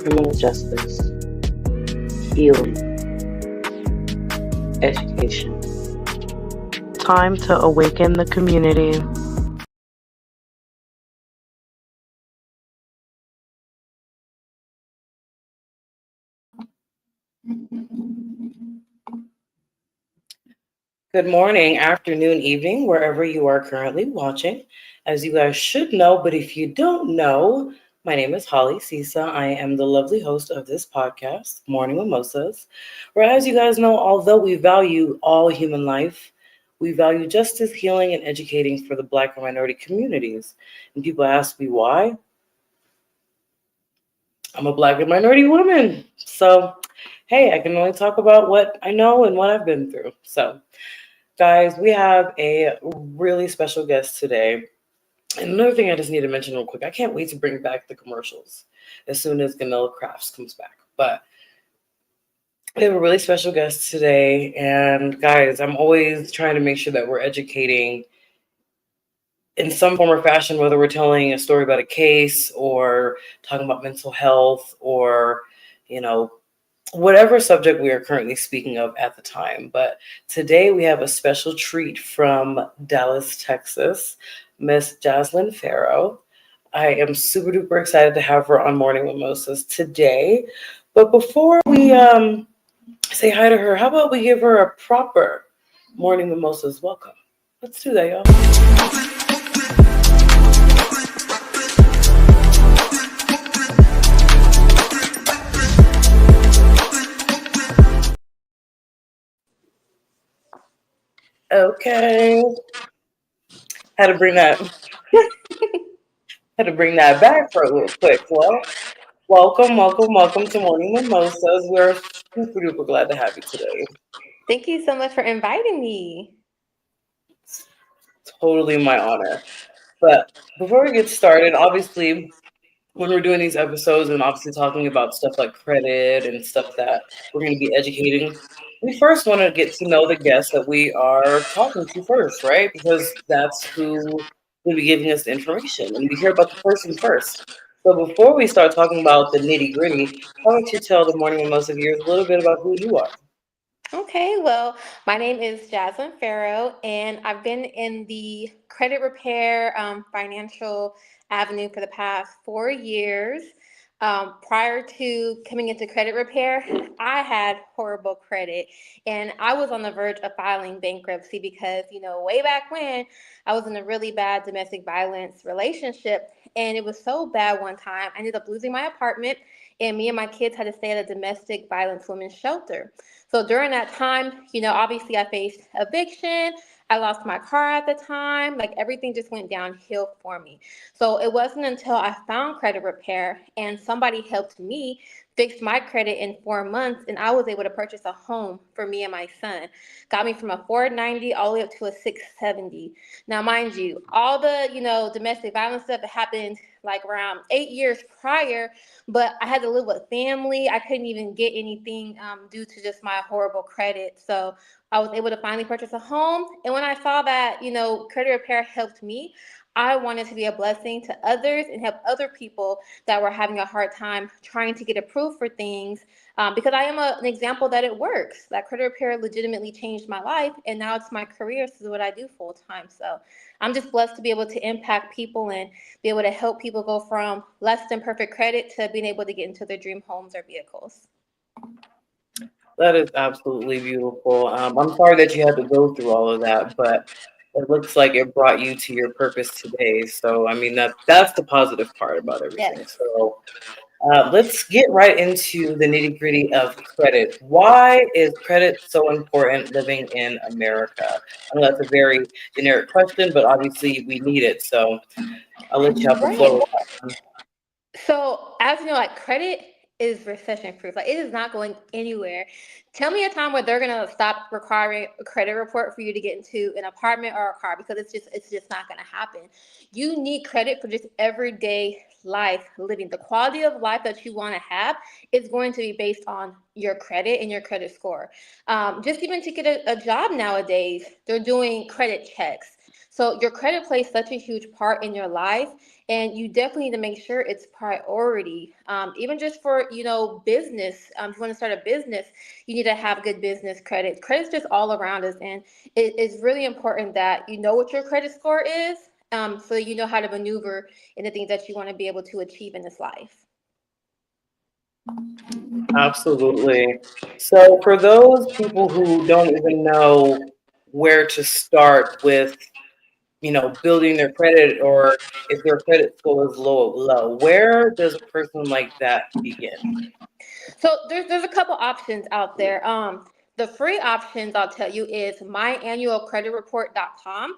criminal justice, healing, education. Time to awaken the community. Good morning, afternoon, evening, wherever you are currently watching. As you guys should know, but if you don't know, my name is Holly Sisa. I am the lovely host of this podcast, Morning Mimosas, where, as you guys know, although we value all human life, we value justice, healing, and educating for the Black and minority communities. And people ask me why. I'm a Black and minority woman. So, hey, I can only talk about what I know and what I've been through. So, guys, we have a really special guest today. And another thing I just need to mention real quick, I can't wait to bring back the commercials as soon as Ganilla Crafts comes back. But we have a really special guest today. And guys, I'm always trying to make sure that we're educating in some form or fashion, whether we're telling a story about a case or talking about mental health or, you know, whatever subject we are currently speaking of at the time. But today we have a special treat from Dallas, Texas, Miss Jaslyn Farrow. I am super duper excited to have her on Morning Mimosas today. But before we say hi to her, how about we give her a proper Morning Mimosas welcome? Let's do that, y'all. Okay. Had to bring that back for a little quick. Well, welcome to Morning Mimosas. We're super duper glad to have you today. Thank you so much for inviting me. Totally my honor. But before we get started, obviously, when we're doing these episodes and obviously talking about stuff like credit and stuff that we're going to be educating, we first want to get to know the guest that we are talking to first, right? Because that's who will be giving us the information, and we hear about the person first. So before we start talking about the nitty gritty, how about you tell the Morning Mimosa viewers a little bit about who you are? Okay, well, my name is Jaslyn Farrow, and I've been in the credit repair financial avenue for the past 4 years. Prior to coming into credit repair, I had horrible credit, and I was on the verge of filing bankruptcy because, way back when, I was in a really bad domestic violence relationship, and it was so bad one time, I ended up losing my apartment, and me and my kids had to stay at a domestic violence women's shelter. So during that time, obviously I faced eviction. I lost my car at the time. Like everything just went downhill for me. So it wasn't until I found credit repair and somebody helped me fix my credit in 4 months and I was able to purchase a home for me and my son. Got me from a 490 all the way up to a 670. Now, mind you, all the, domestic violence stuff that happened like around 8 years prior, but I had to live with family. I couldn't even get anything due to just my horrible credit. So I was able to finally purchase a home. And when I saw that, credit repair helped me, I wanted to be a blessing to others and help other people that were having a hard time trying to get approved for things because I am an example that it works. That credit repair legitimately changed my life, and now it's my career. This is what I do full time. So I'm just blessed to be able to impact people and be able to help people go from less than perfect credit to being able to get into their dream homes or vehicles. That is absolutely beautiful. I'm sorry that you had to go through all of that, but it looks like it brought you to your purpose today. So, I mean, that's the positive part about everything. Yes. So, let's get right into the nitty gritty of credit. Why is credit so important living in America? I know that's a very generic question, but obviously we need it. So, I'll let you have the floor Right. with that one. So, as you know, like credit is recession proof. Like it is not going anywhere. Tell me a time where they're gonna stop requiring a credit report for you to get into an apartment or a car because it's just not gonna happen. You need credit for just everyday life living. The quality of life that you want to have is going to be based on your credit and your credit score. Just even to get a job nowadays, they're doing credit checks. So your credit plays such a huge part in your life and you definitely need to make sure it's priority. Even just for business, if you want to start a business, you need to have good business credit. Credit's just all around us, and it is really important that you know what your credit score is, so you know how to maneuver in the things that you want to be able to achieve in this life. Absolutely. So for those people who don't even know where to start with, building their credit, or if their credit score is low, where does a person like that begin? So there's a couple options out there. The free options I'll tell you is myannualcreditreport.com.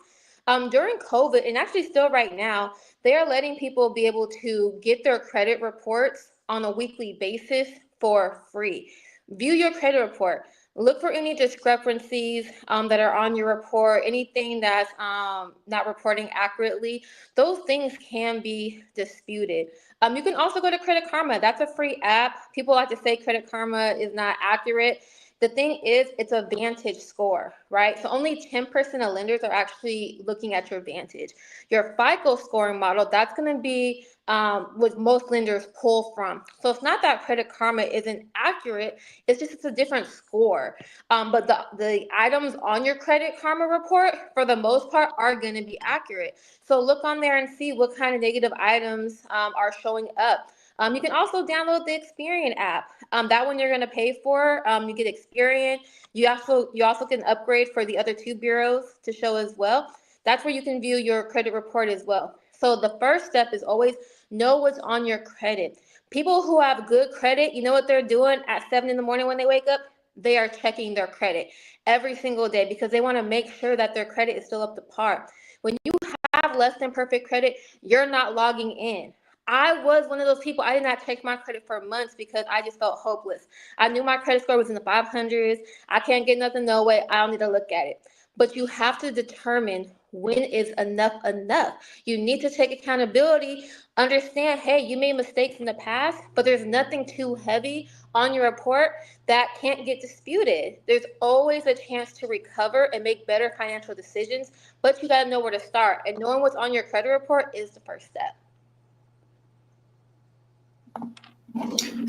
During COVID, and actually still right now, they are letting people be able to get their credit reports on a weekly basis for free. View your credit report. Look for any discrepancies that are on your report, anything that's not reporting accurately. Those things can be disputed. You can also go to Credit Karma. That's a free app. People like to say Credit Karma is not accurate. The thing is, it's a Vantage score, right? So only 10% of lenders are actually looking at your Vantage. Your FICO scoring model, that's going to be what most lenders pull from. So it's not that Credit Karma isn't accurate. It's just it's a different score. But the items on your Credit Karma report, for the most part, are going to be accurate. So look on there and see what kind of negative items are showing up. You can also download the Experian app. That one you're going to pay for. You get Experian. You also can upgrade for the other two bureaus to show as well. That's where you can view your credit report as well. So the first step is always know what's on your credit. People who have good credit, you know what they're doing at 7 in the morning when they wake up? They are checking their credit every single day because they want to make sure that their credit is still up to par. When you have less than perfect credit, you're not logging in. I was one of those people. I did not check my credit for months because I just felt hopeless. I knew my credit score was in the 500s. I can't get nothing, no way. I don't need to look at it. But you have to determine when is enough enough. You need to take accountability. Understand, hey, you made mistakes in the past, but there's nothing too heavy on your report that can't get disputed. There's always a chance to recover and make better financial decisions, but you got to know where to start. And knowing what's on your credit report is the first step.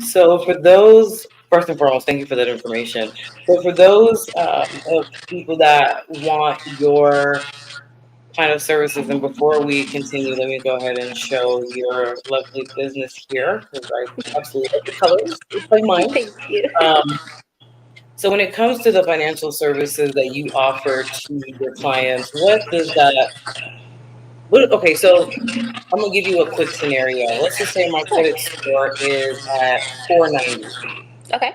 So for those, first and foremost, thank you for that information. So for those of people that want your kind of services, and before we continue, let me go ahead and show your lovely business here, because I absolutely love the colors. It's like mine. Thank you. Um, so when it comes to the financial services that you offer to your clients, what does that, okay, so I'm gonna give you a quick scenario. Let's just say my credit score is at 490. Okay.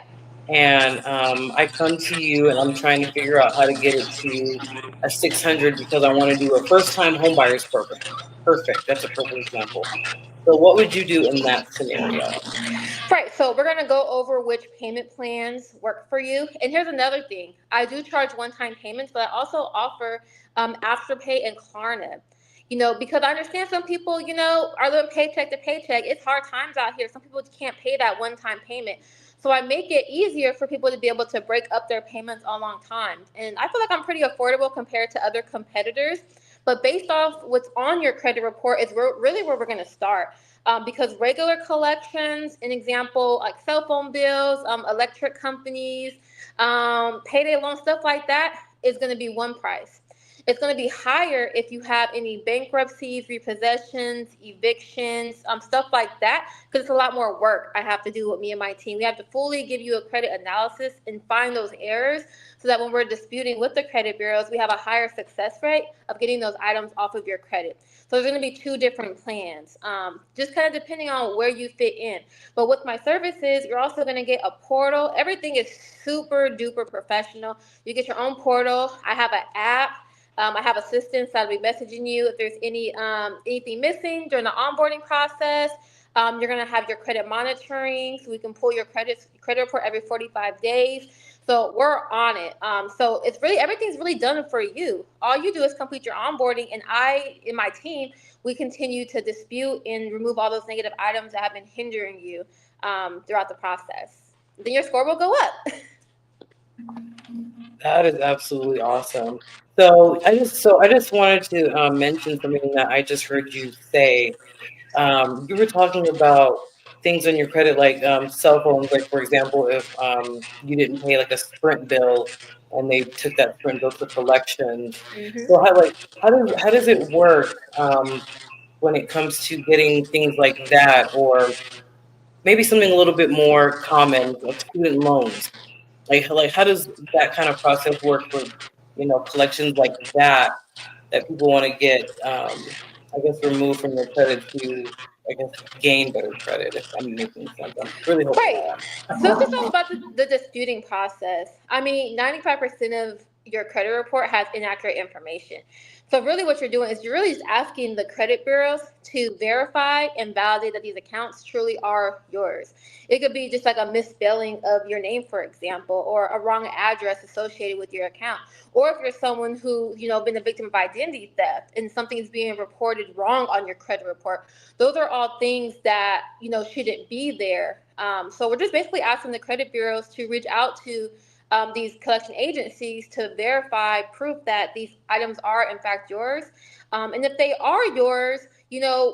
And I come to you and I'm trying to figure out how to get it to a 600 because I want to do a first time home buyers program. Perfect. That's a perfect example. So what would you do in that scenario? Right, so we're gonna go over which payment plans work for you. And here's another thing: I do charge one-time payments, but I also offer Afterpay and Klarna. Because I understand some people, are living paycheck to paycheck. It's hard times out here. Some people can't pay that one-time payment. So I make it easier for people to be able to break up their payments on long times. And I feel like I'm pretty affordable compared to other competitors. But based off what's on your credit report is really where we're going to start. Because regular collections, an example, like cell phone bills, electric companies, payday loans, stuff like that, is going to be one price. It's going to be higher if you have any bankruptcies, repossessions, evictions, stuff like that, because it's a lot more work I have to do with me and my team. We have to fully give you a credit analysis and find those errors so that when we're disputing with the credit bureaus, we have a higher success rate of getting those items off of your credit. So there's going to be two different plans, just kind of depending on where you fit in. But with my services, you're also going to get a portal. Everything is super duper professional. You get your own portal. I have an app. I have assistants that'll be messaging you if there's anything missing during the onboarding process. You're gonna have your credit monitoring, so we can pull your credit report every 45 days. So we're on it. So it's really everything's really done for you. All you do is complete your onboarding, and I and my team we continue to dispute and remove all those negative items that have been hindering you throughout the process. Then your score will go up. That is absolutely awesome. So I just wanted to mention something that I just heard you say. You were talking about things on your credit, like cell phones. Like for example, if you didn't pay like a Sprint bill, and they took that Sprint bill to collections. Hmm. So how does it work when it comes to getting things like that, or maybe something a little bit more common, like student loans? Like how does that kind of process work for collections like that people want to get, I guess, removed from their credit to, I guess, gain better credit, if I'm making sense. I'm really hoping Right. I So it's just am. all about the disputing process. I mean, 95% of your credit report has inaccurate information. So really what you're doing is you're really just asking the credit bureaus to verify and validate that these accounts truly are yours. It could be just like a misspelling of your name, for example, or a wrong address associated with your account. Or if you're someone who, been a victim of identity theft and something's being reported wrong on your credit report, those are all things that shouldn't be there. So we're just basically asking the credit bureaus to reach out to these collection agencies to verify proof that these items are in fact yours. And if they are yours,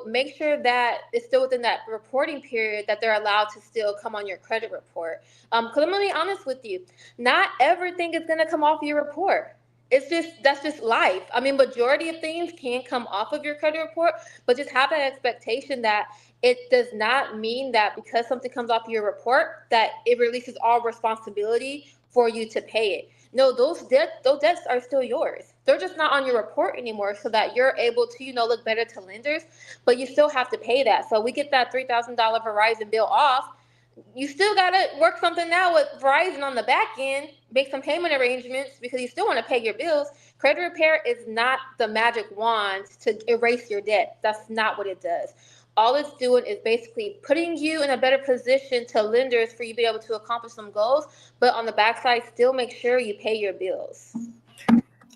make sure that it's still within that reporting period that they're allowed to still come on your credit report. Because I'm going to be honest with you, not everything is going to come off your report. That's just life. I mean, majority of things can come off of your credit report, but just have that expectation that it does not mean that because something comes off your report that it releases all responsibility for you to pay it. No, those debts are still yours. They're just not on your report anymore, so that you're able to look better to lenders, but you still have to pay that. So we get that $3,000 Verizon bill off. You still gotta work something out with Verizon on the back end, make some payment arrangements because you still want to pay your bills. Credit repair is not the magic wand to erase your debt. That's not what it does. All it's doing is basically putting you in a better position to lenders for you to be able to accomplish some goals, but on the backside, still make sure you pay your bills.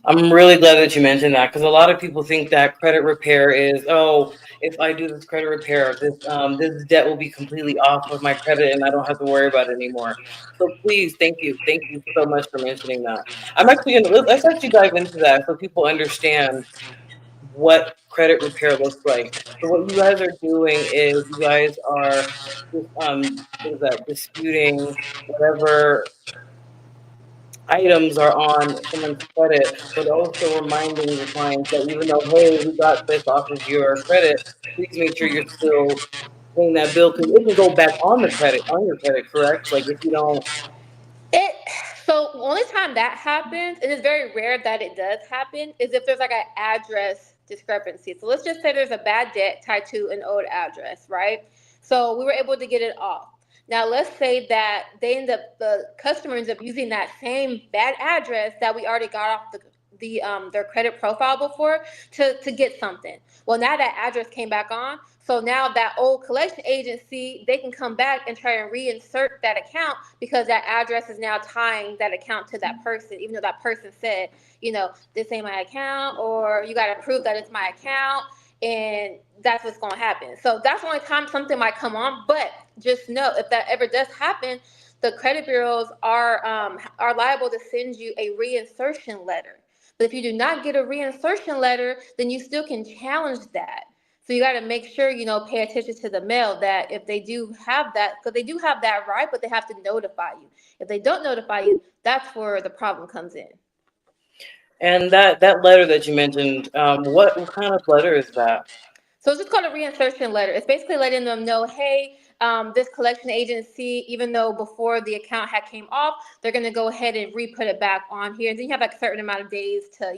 I'm really glad that you mentioned that, because a lot of people think that credit repair is, oh, if I do this credit repair, this debt will be completely off of my credit and I don't have to worry about it anymore. So please, thank you so much for mentioning that. I'm actually gonna let's actually dive into that so people understand what credit repair looks like. So what you guys are doing is you guys are just what is that, disputing whatever items are on someone's credit, but also reminding your clients that even though, hey, we got this off of your credit, please make sure you're still paying that bill, because it can go back on your credit, correct? Like if you don't. It so only time that happens, and it's very rare that it does happen, is if there's like an address discrepancy. So let's just say there's a bad debt tied to an old address, right? So we were able to get it off. Now let's say that the customer ends up using that same bad address that we already got off their credit profile before to get something. Well, now that address came back on, so now that old collection agency, they can come back and try and reinsert that account because that address is now tying that account to that person, even though that person said, this ain't my account, or you got to prove that it's my account, and that's what's going to happen. So that's the only time something might come on. But just know, if that ever does happen, the credit bureaus are liable to send you a reinsertion letter. But if you do not get a reinsertion letter, then you still can challenge that. So you got to make sure, pay attention to the mail, that if they do have that, because they do have that right, but they have to notify you. If they don't notify you, that's where the problem comes in. And that letter that you mentioned, what kind of letter is that? So it's just called a reinsertion letter. It's basically letting them know, hey, this collection agency, even though before the account had came off, they're going to go ahead and re-put it back on here. And then you have like a certain amount of days to,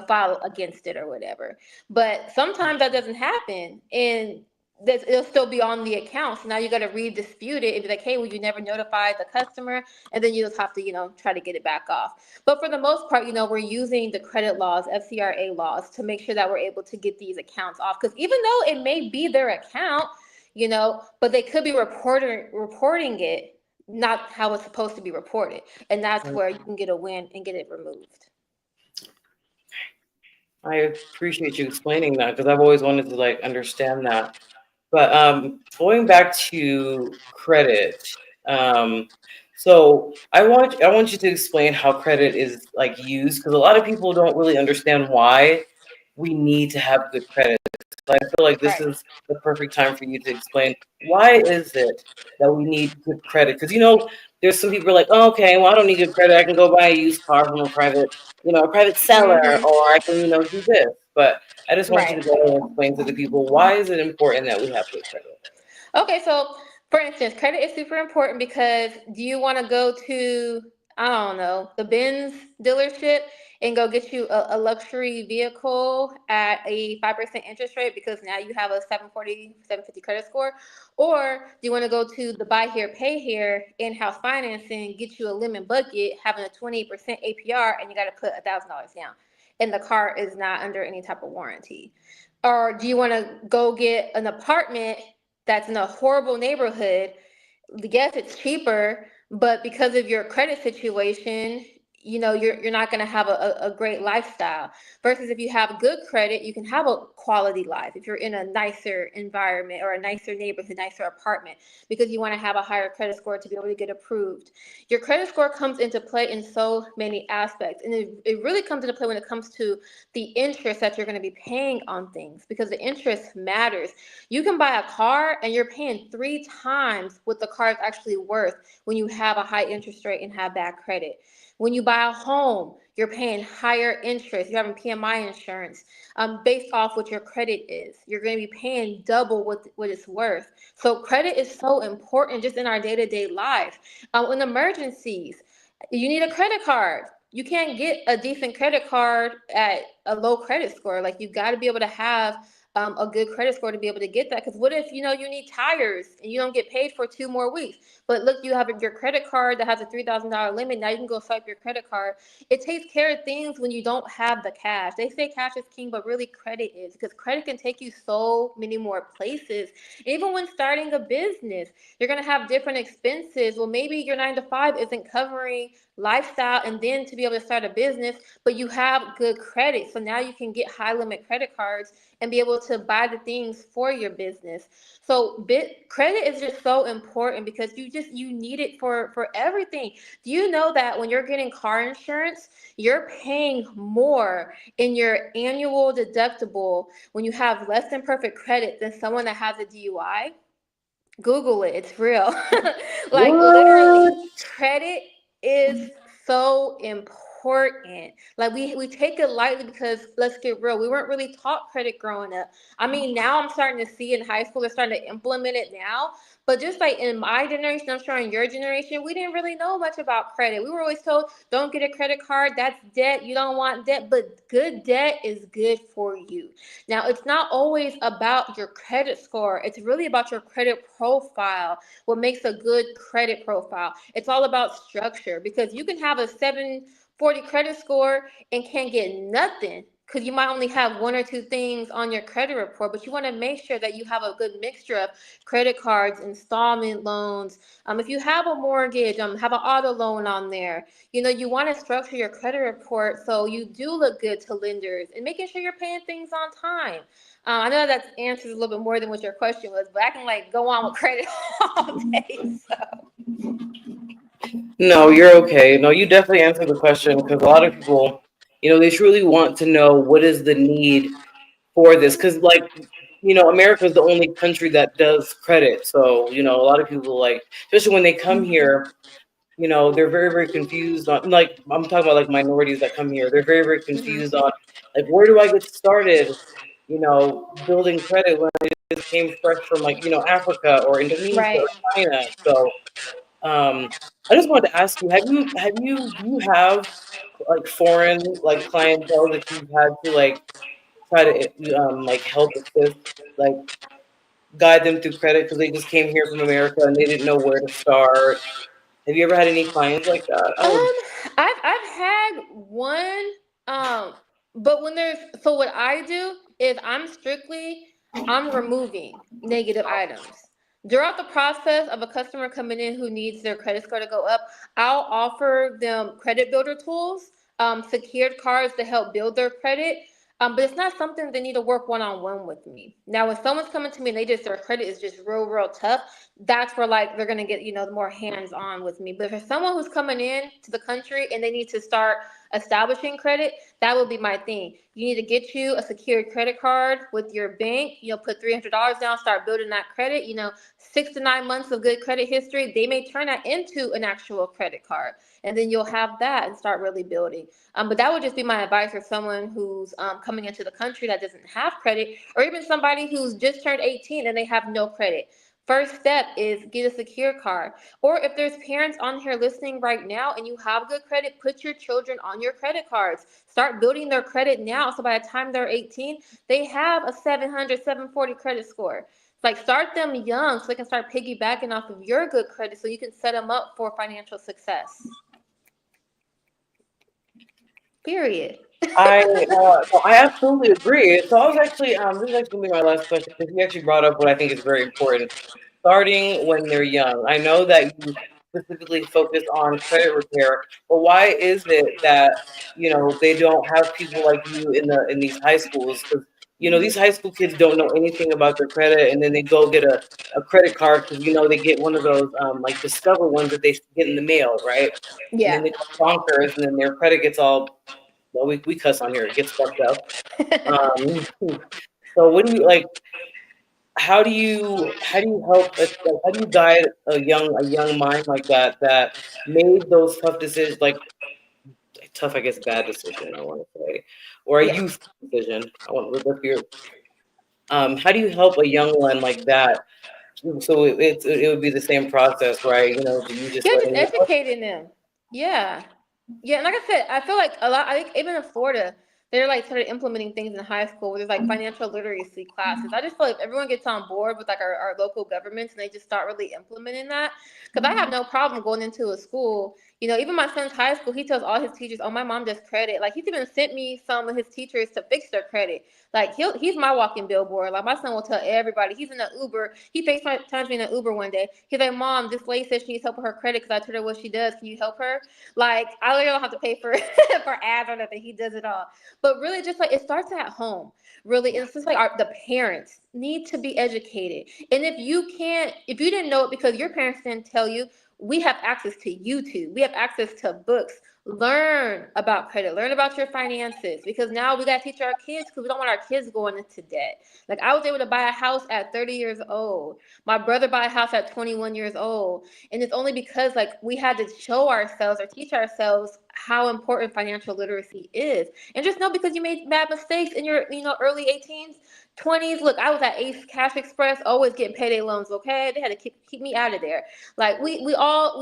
file against it or whatever. But sometimes that doesn't happen, and it'll still be on the account. So now you got to redispute it and be like, hey, well, you never notified the customer, and then you just have to, try to get it back off. But for the most part, we're using the credit laws, FCRA laws, to make sure that we're able to get these accounts off. Because even though it may be their account, but they could be reporting it not how it's supposed to be reported, and that's where you can get a win and get it removed. I appreciate you explaining that, because I've always wanted to like understand that. But going back to credit, um, so I want you to explain how credit is like used, because a lot of people don't really understand why we need to have good credit. So I feel like this Right. is the perfect time for you to explain why is it that we need good credit? Because there's some people are like, oh, okay, well, I don't need good credit. I can go buy a used car from a private seller, Mm-hmm. or I can, do this. But I just want you Right. to go and explain to the people why is it important that we have good credit? Okay, so for instance, credit is super important because do you want to go to, I don't know, the Benz dealership and go get you a luxury vehicle at a 5% interest rate because now you have a 740, 750 credit score? Or do you want to go to the buy here, pay here in-house financing, get you a lemon bucket, having a 28% APR, and you got to put $1,000 down? And the car is not under any type of warranty. Or do you want to go get an apartment that's in a horrible neighborhood? Yes, it's cheaper, but because of your credit situation, you're not going to have a great lifestyle. Versus if you have good credit, you can have a quality life if you're in a nicer environment or a nicer neighborhood, nicer apartment, because you want to have a higher credit score to be able to get approved. Your credit score comes into play in so many aspects, and it really comes into play when it comes to the interest that you're going to be paying on things, because the interest matters. You can buy a car and you're paying 3 times what the car is actually worth when you have a high interest rate and have bad credit. When you buy a home, you're paying higher interest. You're having PMI insurance based off what your credit is. You're going to be paying double what it's worth. So credit is so important just in our day-to-day life. In emergencies, you need a credit card. You can't get a decent credit card at a low credit score. Like, you got to be able to have a good credit score to be able to get that. Because what if you need tires and you don't get paid for 2 more weeks? But look, you have your credit card that has a $3,000 limit. Now you can go swipe your credit card. It takes care of things when you don't have the cash. They say cash is king, but really credit is, because credit can take you so many more places. Even when starting a business, you're gonna have different expenses. Well, maybe your 9 to 5 isn't covering lifestyle, and then to be able to start a business, but you have good credit. So now you can get high limit credit cards and be able to buy the things for your business. So credit is just so important because you need it for everything. Do you know that when you're getting car insurance, you're paying more in your annual deductible when you have less than perfect credit than someone that has a DUI? Google it. It's real. Like, What? literally, credit is so important. Like, we take it lightly because, let's get real, we weren't really taught credit growing up. I mean, now I'm starting to see in high school they're starting to implement it now. But just like in my generation, I'm sure in your generation, we didn't really know much about credit. We were always told, don't get a credit card. That's debt. You don't want debt. But good debt is good for you. Now, it's not always about your credit score. It's really about your credit profile, what makes a good credit profile. It's all about structure, because you can have a 740 credit score and can't get nothing because you might only have one or two things on your credit report, but you want to make sure that you have a good mixture of credit cards, installment loans. If you have a mortgage, have an auto loan on there. You want to structure your credit report so you do look good to lenders, and making sure you're paying things on time. I know that answers a little bit more than what your question was, but I can like go on with credit all day. So. No, you're okay. No, you definitely answered the question because a lot of people, they truly want to know what is the need for this. Because, America is the only country that does credit. So, a lot of people, especially when they come here, they're very, very confused on, I'm talking about like minorities that come here. They're very, very confused Mhm. on, where do I get started, building credit when I just came fresh from, Africa or Indonesia Right. or China. So, I just wanted to ask you, do you have foreign clientele that you've had to try to help assist, like guide them through credit because they just came here from America and they didn't know where to start? Have you ever had any clients like that? I've had one, um, but what I do is I'm removing negative items. Throughout the process of a customer coming in who needs their credit score to go up, I'll offer them credit builder tools, secured cards to help build their credit. But it's not something they need to work one-on-one with me. Now, when someone's coming to me and their credit is just real, real tough, that's where they're gonna get more hands on with me. But for someone who's coming in to the country and they need to start establishing credit, that would be my thing. You need to get you a secured credit card with your bank. Put $300 down, start building that credit. 6 to 9 months of good credit history, they may turn that into an actual credit card, and then you'll have that and start really building. But that would just be my advice for someone who's coming into the country that doesn't have credit, or even somebody who's just turned 18 and they have no credit. First step is get a secure card. Or if there's parents on here listening right now and you have good credit, put your children on your credit cards. Start building their credit now, so by the time they're 18, they have a 700, 740 credit score. Like, start them young so they can start piggybacking off of your good credit so you can set them up for financial success. Period. No, I absolutely agree. So I was actually this is actually gonna be my last question because you actually brought up what I think is very important. Starting when they're young. I know that you specifically focus on credit repair, but why is it that they don't have people like you in these high schools? Because these high school kids don't know anything about their credit, and then they go get a credit card because they get one of those like Discover ones that they get in the mail, right? And then Yeah. they go bonkers, and then their credit gets all well, we cuss on here. It gets fucked up. Um, so what do you like? How do you help? How do you guide a young mind like that made those tough decisions, like tough, I guess, bad decision, I want to say, or a Yeah. youth decision. I want with your how do you help a young one like that? So it would be the same process, right? You just Yeah, let just them know. educating them. Yeah. Yeah, and like I said, I feel like a lot. I think even in Florida, they're like started implementing things in high school where there's like financial literacy classes. I just feel like if everyone gets on board with like our local governments and they just start really implementing that, because I have no problem going into a school. Even my son's high school, he tells all his teachers, "Oh, my mom does credit." Like, he's even sent me some of his teachers to fix their credit. Like, he's my walking billboard. Like, my son will tell everybody. He's in an Uber. He FaceTimes me in an Uber one day. He's like, "Mom, this lady says she needs help with her credit because I told her what she does. Can you help her?" Like, I literally don't have to pay for for ads or nothing. He does it all. But really, just like, it starts at home. Really, it's just like the parents need to be educated. And if you didn't know it because your parents didn't tell you, we have access to YouTube. We have access to books. Learn about credit. Learn about your finances, because now we got to teach our kids, because we don't want our kids going into debt. Like, I was able to buy a house at 30 years old. My brother bought a house at 21 years old. And it's only because, like, we had to show ourselves or teach ourselves how important financial literacy is. And just know, because you made bad mistakes in your early 18s, 20s. Look, I was at Ace Cash Express, always getting payday loans. Okay, they had to keep me out of there. Like, we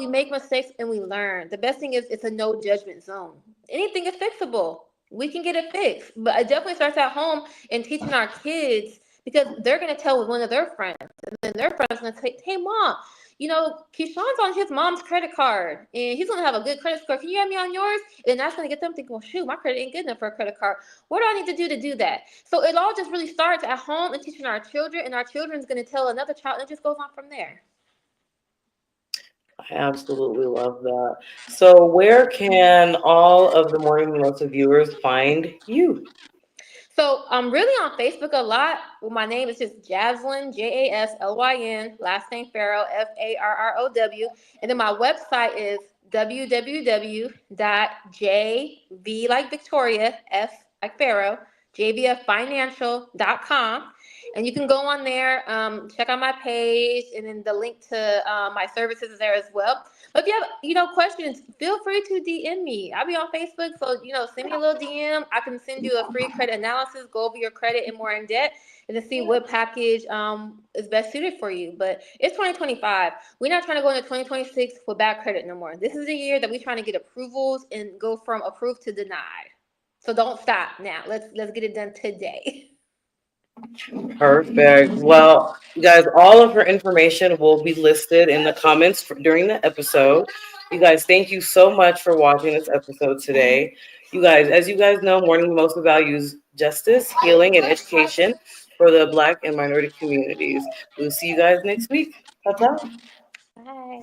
make mistakes and we learn. The best thing is, it's a no judgment zone. Anything is fixable. We can get it fixed. But it definitely starts at home and teaching our kids, because they're going to tell one of their friends, and then their friends going to say, "Hey, mom, Keyshawn's on his mom's credit card and he's going to have a good credit score. Can you add me on yours?" And then that's going to get them thinking, "Well, shoot, my credit ain't good enough for a credit card. What do I need to do that?" So it all just really starts at home and teaching our children, and our children's going to tell another child, and it just goes on from there. I absolutely love that. So where can all of the Morning Mimosa viewers find you? So I'm really on Facebook a lot. Well, my name is just Jaslyn, Jaslyn, last name Farrow, Farrow. And then my website is www.jv like Victoria, F like Pharaoh, jvffinancial.com. And you can go on there, check out my page, and then the link to my services is there as well. But if you have, questions, feel free to DM me. I'll be on Facebook, so send me a little DM. I can send you a free credit analysis, go over your credit and more in depth, and to see what package is best suited for you. But it's 2025. We're not trying to go into 2026 with bad credit no more. This is the year that we're trying to get approvals and go from approved to denied. So don't stop now. Let's get it done today. Perfect. Well, you guys, all of her information will be listed in the comments during the episode. You guys, thank you so much for watching this episode today. You guys, as you guys know, Morning Mimosa values justice, healing, and education for the Black and minority communities. We'll see you guys next week. Ta-ta. Bye.